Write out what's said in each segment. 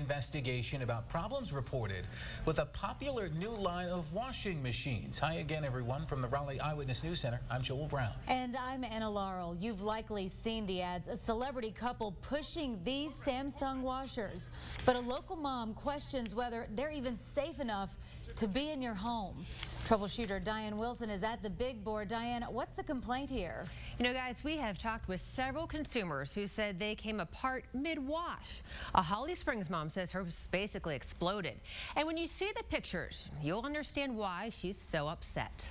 investigation about problems reported with a popular new line of washing machines. Hi again, everyone. From the Raleigh Eyewitness News Center, I'm Joel Brown. And I'm Anna Laurel. You've likely seen the ads. A celebrity couple pushing these Samsung washers. But a local mom questions whether they're even safe enough to be in your home. Troubleshooter Diane Wilson is at the big board. Diane, what's the complaint here? You know, guys, we have talked with several consumers who said they came apart mid-wash. A Holly Springs mom says hers basically exploded. And when you see the pictures, you'll understand why she's so upset.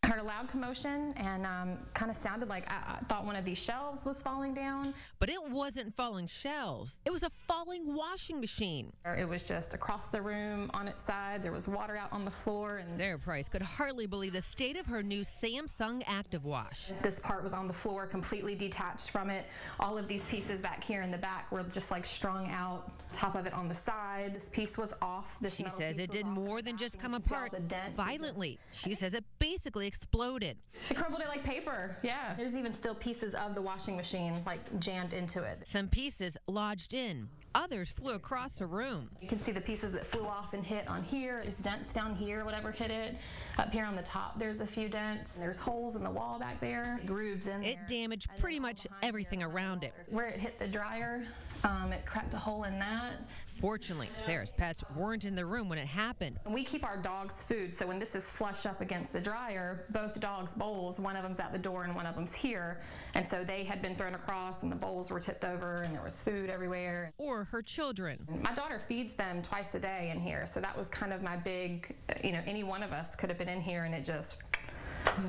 Heard a loud commotion and kind of sounded like I thought one of these shelves was falling down. But it wasn't falling shelves. It was a falling washing machine. It was just across the room on its side. There was water out on the floor. And Sarah Price could hardly believe the state of her new Samsung Active Wash. This part was on the floor, completely detached from it. All of these pieces back here in the back were just like strung out. Top of it on the side. This piece was off. She says it did more than just come apart violently. She says it basically exploded. It crumbled it like paper. Yeah. There's even still pieces of the washing machine like jammed into it. Some pieces lodged in. Others flew across the room. You can see the pieces that flew off and hit on here. There's dents down here, whatever hit it. Up here on the top, there's a few dents. There's holes in the wall back there, grooves in there. It damaged pretty much everything around it. Where it hit the dryer, it cracked a hole in that. Fortunately, Sarah's pets weren't in the room when it happened. We keep our dogs' food, so when this is flush up against the dryer, both dogs' bowls, one of them's at the door and one of them's here. And so they had been thrown across and the bowls were tipped over and there was food everywhere. Or her children. My daughter feeds them twice a day in here, so that was kind of my big, any one of us could have been in here and it just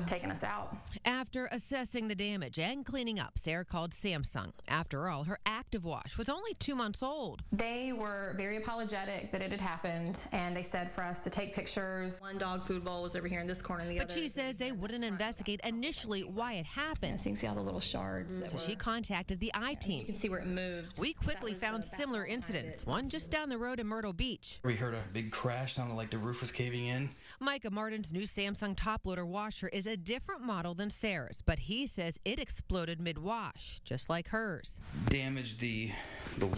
taking us out. After assessing the damage and cleaning up, Sarah called Samsung. After all, her Active Wash was only 2 months old. They were very apologetic that it had happened, and they said for us to take pictures. One dog food bowl was over here in this corner, and the other. But she says they wouldn't investigate initially why it happened. So you can see all the little shards. So she contacted the I-Team. You can see where it moved. We quickly found similar incidents, one just down the road in Myrtle Beach. We heard a big crash, sounded like the roof was caving in. Micah Martin's new Samsung top loader washer is a different model than Sarah's, but he says it exploded mid-wash, just like hers. Damaged the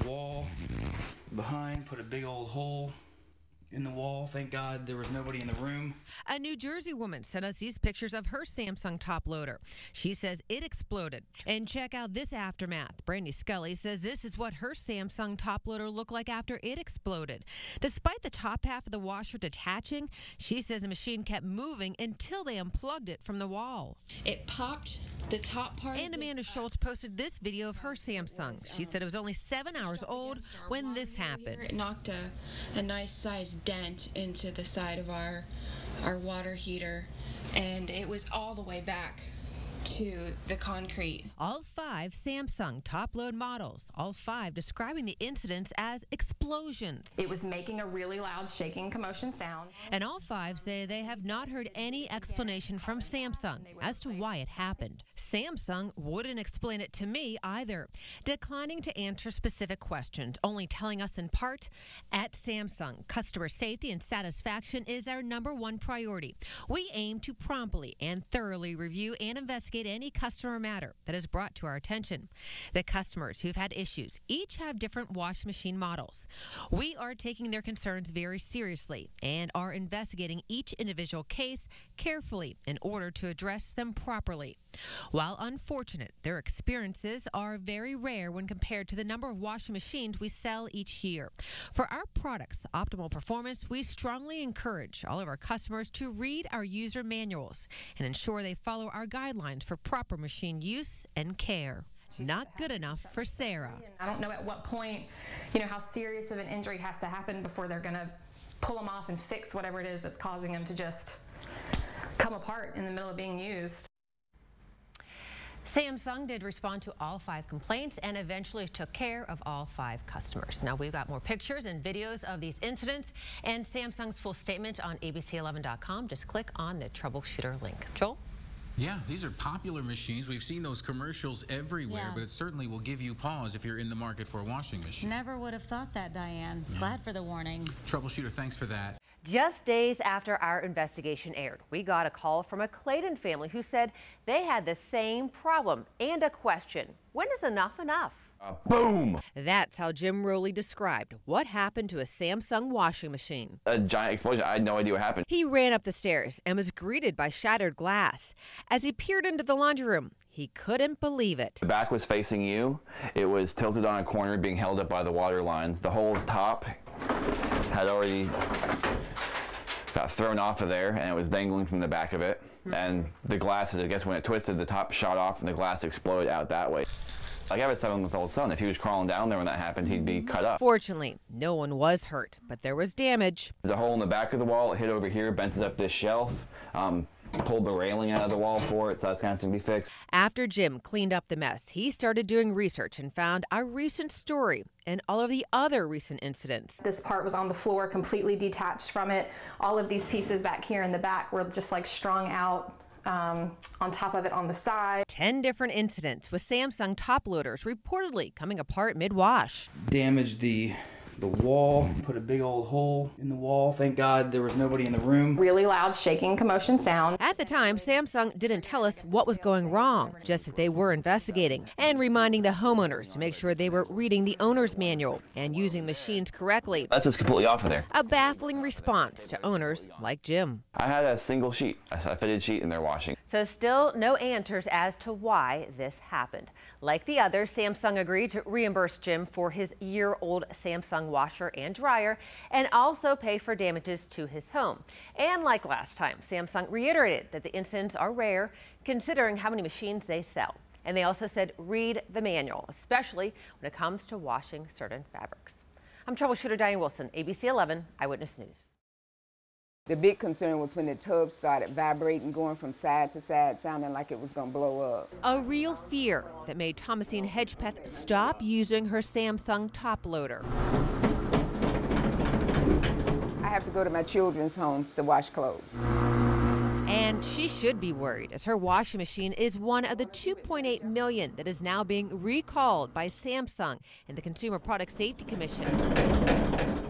wall behind, put a big old hole in the wall. Thank God there was nobody in the room. A New Jersey woman sent us these pictures of her Samsung top loader. She says it exploded. And check out this aftermath. Brandy Scully says this is what her Samsung top loader looked like after it exploded. Despite the top half of the washer detaching, she says the machine kept moving until they unplugged it from the wall. It popped the top part. And Amanda Schultz posted this video of her Samsung. She said it was only 7 hours old when this happened. It knocked a nice sized dent into the side of our water heater, and it was all the way back to the concrete. All 5 Samsung top-load models, all 5 describing the incidents as explosions. It was making a really loud shaking commotion sound. And all 5 say they have not heard any explanation from Samsung as to why it happened. Samsung wouldn't explain it to me either, declining to answer specific questions, only telling us in part, at Samsung, customer safety and satisfaction is our #1 priority. We aim to promptly and thoroughly review and investigate any customer matter that is brought to our attention. The customers who've had issues each have different wash machine models. We are taking their concerns very seriously and are investigating each individual case carefully in order to address them properly. While unfortunate, their experiences are very rare when compared to the number of washing machines we sell each year. For our products' optimal performance, we strongly encourage all of our customers to read our user manuals and ensure they follow our guidelines for proper machine use and care. Not good enough for Sarah. I don't know at what point, how serious of an injury has to happen before they're going to pull them off and fix whatever it is that's causing them to just come apart in the middle of being used. Samsung did respond to all 5 complaints and eventually took care of all 5 customers. Now, we've got more pictures and videos of these incidents and Samsung's full statement on abc11.com. Just click on the troubleshooter link. Joel? Yeah, these are popular machines. We've seen those commercials everywhere, but it certainly will give you pause if you're in the market for a washing machine. Never would have thought that, Diane. Glad for the warning. Troubleshooter, thanks for that. Just days after our investigation aired, we got a call from a Clayton family who said they had the same problem and a question. When is enough enough? Boom! That's how Jim Rowley described what happened to a Samsung washing machine. A giant explosion. I had no idea what happened. He ran up the stairs and was greeted by shattered glass. As he peered into the laundry room, he couldn't believe it. The back was facing you. It was tilted on a corner, being held up by the water lines. The whole top had already got thrown off of there, and it was dangling from the back of it. And the glass, I guess when it twisted, the top shot off and the glass exploded out that way. Like, I have a 7-month-old son. If he was crawling down there when that happened, he'd be cut up. Fortunately, no one was hurt, but there was damage. There's a hole in the back of the wall. It hit over here, bent up this shelf, pulled the railing out of the wall for it, so that's going to have to be fixed. After Jim cleaned up the mess, he started doing research and found a recent story and all of the other recent incidents. This part was on the floor, completely detached from it. All of these pieces back here in the back were just like strung out on top of it on the side. 10 different incidents with Samsung top loaders reportedly coming apart mid-wash. Damaged the wall, put a big old hole in the wall. Thank God there was nobody in the room. Really loud shaking commotion sound. At the time, Samsung didn't tell us what was going wrong, just that they were investigating and reminding the homeowners to make sure they were reading the owner's manual and using machines correctly. That's just completely off of there. A baffling response to owners like Jim. I had a single sheet, a fitted sheet in their washing. So still no answers as to why this happened. Like the others, Samsung agreed to reimburse Jim for his year-old Samsung washer and dryer and also pay for damages to his home. And like last time, Samsung reiterated that the incidents are rare considering how many machines they sell. And they also said read the manual, especially when it comes to washing certain fabrics. I'm troubleshooter Diane Wilson, ABC 11 Eyewitness News. The big concern was when the tub started vibrating, going from side to side, sounding like it was going to blow up. A real fear that made Thomasine Hedgepeth stop using her Samsung top loader. I have to go to my children's homes to wash clothes. And she should be worried, as her washing machine is one of the 2.8 million that is now being recalled by Samsung and the Consumer Product Safety Commission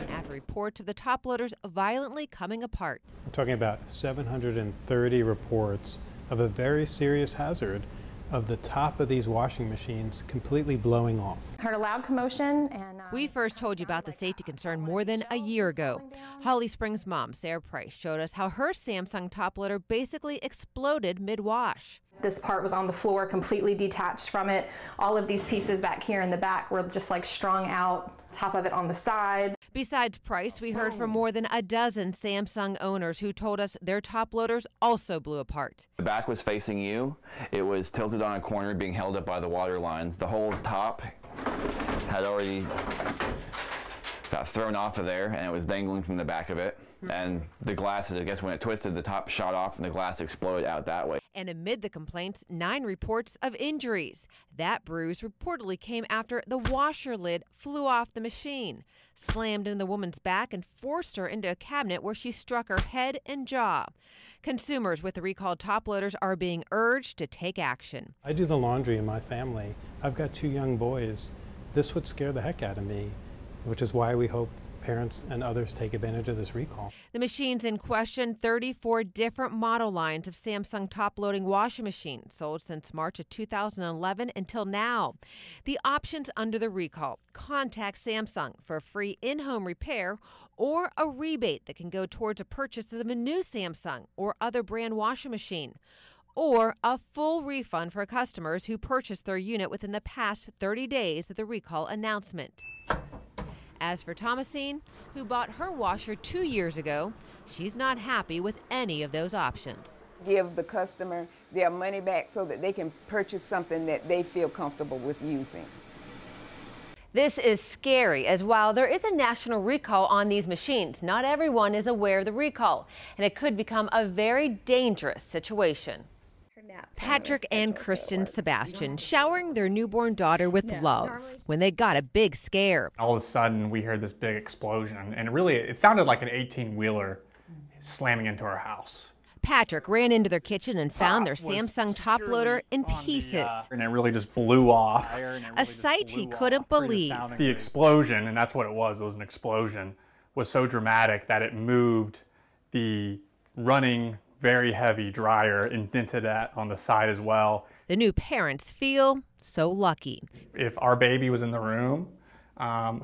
after reports of the top loaders violently coming apart. We're talking about 730 reports of a very serious hazard of the top of these washing machines completely blowing off. Heard a loud commotion and we first told you about the safety concern more than a year ago. Holly Springs' mom, Sarah Price, showed us how her Samsung top loader basically exploded mid-wash. This part was on the floor, completely detached from it. All of these pieces back here in the back were just like strung out, top of it on the side. Besides Price, we heard from more than a dozen Samsung owners who told us their top loaders also blew apart. The back was facing you. It was tilted on a corner, being held up by the water lines. The whole top had already got thrown off of there, and it was dangling from the back of it. And the glass, I guess when it twisted, the top shot off and the glass exploded out that way. And amid the complaints, 9 reports of injuries. That bruise reportedly came after the washer lid flew off the machine, slammed into the woman's back and forced her into a cabinet where she struck her head and jaw. Consumers with the recalled top loaders are being urged to take action. I do the laundry in my family. I've got 2 young boys. This would scare the heck out of me, which is why we hope parents and others take advantage of this recall. The machines in question, 34 different model lines of Samsung top-loading washing machines sold since March of 2011 until now. The options under the recall: contact Samsung for a free in-home repair or a rebate that can go towards a purchase of a new Samsung or other brand washing machine, or a full refund for customers who purchased their unit within the past 30 days of the recall announcement. As for Thomasine, who bought her washer 2 years ago, she's not happy with any of those options. Give the customer their money back so that they can purchase something that they feel comfortable with using. This is scary, as while there is a national recall on these machines, not everyone is aware of the recall, and it could become a very dangerous situation. Patrick and Kristen Sebastian showering their newborn daughter with love when they got a big scare. All of a sudden we heard this big explosion, and really it sounded like an 18-wheeler slamming into our house. Patrick ran into their kitchen and found their Samsung top loader in pieces. And it really just blew off. A sight he couldn't believe. The explosion, and that's what it was an explosion, was so dramatic that it moved the running very heavy dryer, indented that on the side as well, The new parents feel so lucky. If our baby was in the room,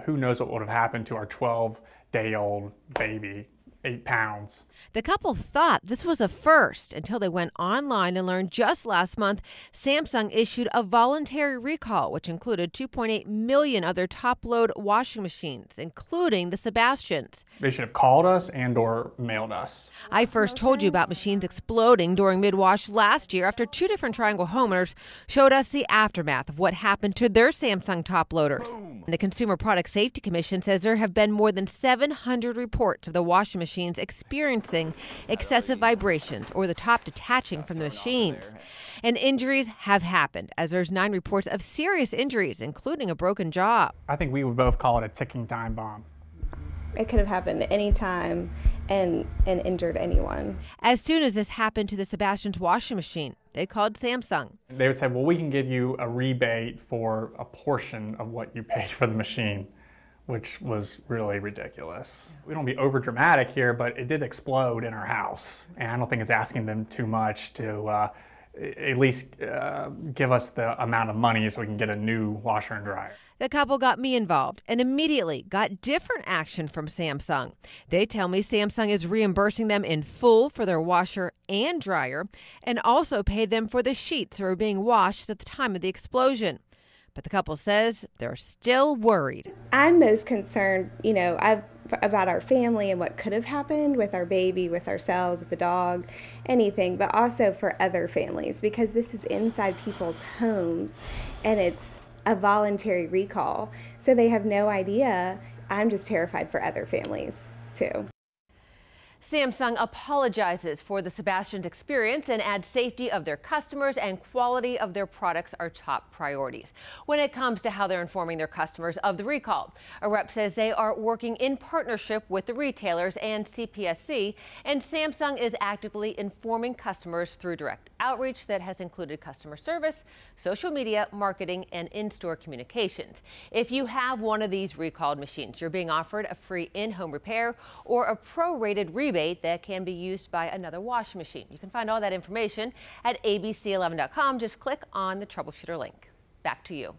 who knows what would have happened to our 12-day-old baby, 8 pounds. The couple thought this was a first until they went online and learned just last month Samsung issued a voluntary recall, which included 2.8 million other top-load washing machines, including the Sebastians. They should have called us and/or mailed us. I first told you about machines exploding during mid-wash last year after 2 different Triangle homeowners showed us the aftermath of what happened to their Samsung top loaders. The Consumer Product Safety Commission says there have been more than 700 reports of the washing machines experiencing excessive vibrations or the top detaching from the machines. And injuries have happened, as there's 9 reports of serious injuries, including a broken jaw. I think we would both call it a ticking time bomb. It could have happened at any time and injured anyone. As soon as this happened to the Sebastian's washing machine, they called Samsung. They would say, well, we can give you a rebate for a portion of what you paid for the machine, which was really ridiculous. We don't be over dramatic here, but it did explode in our house. And I don't think it's asking them too much to at least give us the amount of money so we can get a new washer and dryer. The couple got me involved and immediately got different action from Samsung. They tell me Samsung is reimbursing them in full for their washer and dryer and also paid them for the sheets that were being washed at the time of the explosion. But the couple says they're still worried. I'm most concerned, about our family and what could have happened with our baby, with ourselves, with the dog, anything, but also for other families, because this is inside people's homes and it's a voluntary recall. So they have no idea. I'm just terrified for other families too. Samsung apologizes for the Sebastian's experience and adds safety of their customers and quality of their products are top priorities when it comes to how they're informing their customers of the recall. A rep says they are working in partnership with the retailers and CPSC, and Samsung is actively informing customers through direct outreach that has included customer service, social media, marketing, and in-store communications. If you have one of these recalled machines, you're being offered a free in-home repair or a prorated rebate that can be used by another washing machine. You can find all that information at abc11.com. Just click on the troubleshooter link. Back to you.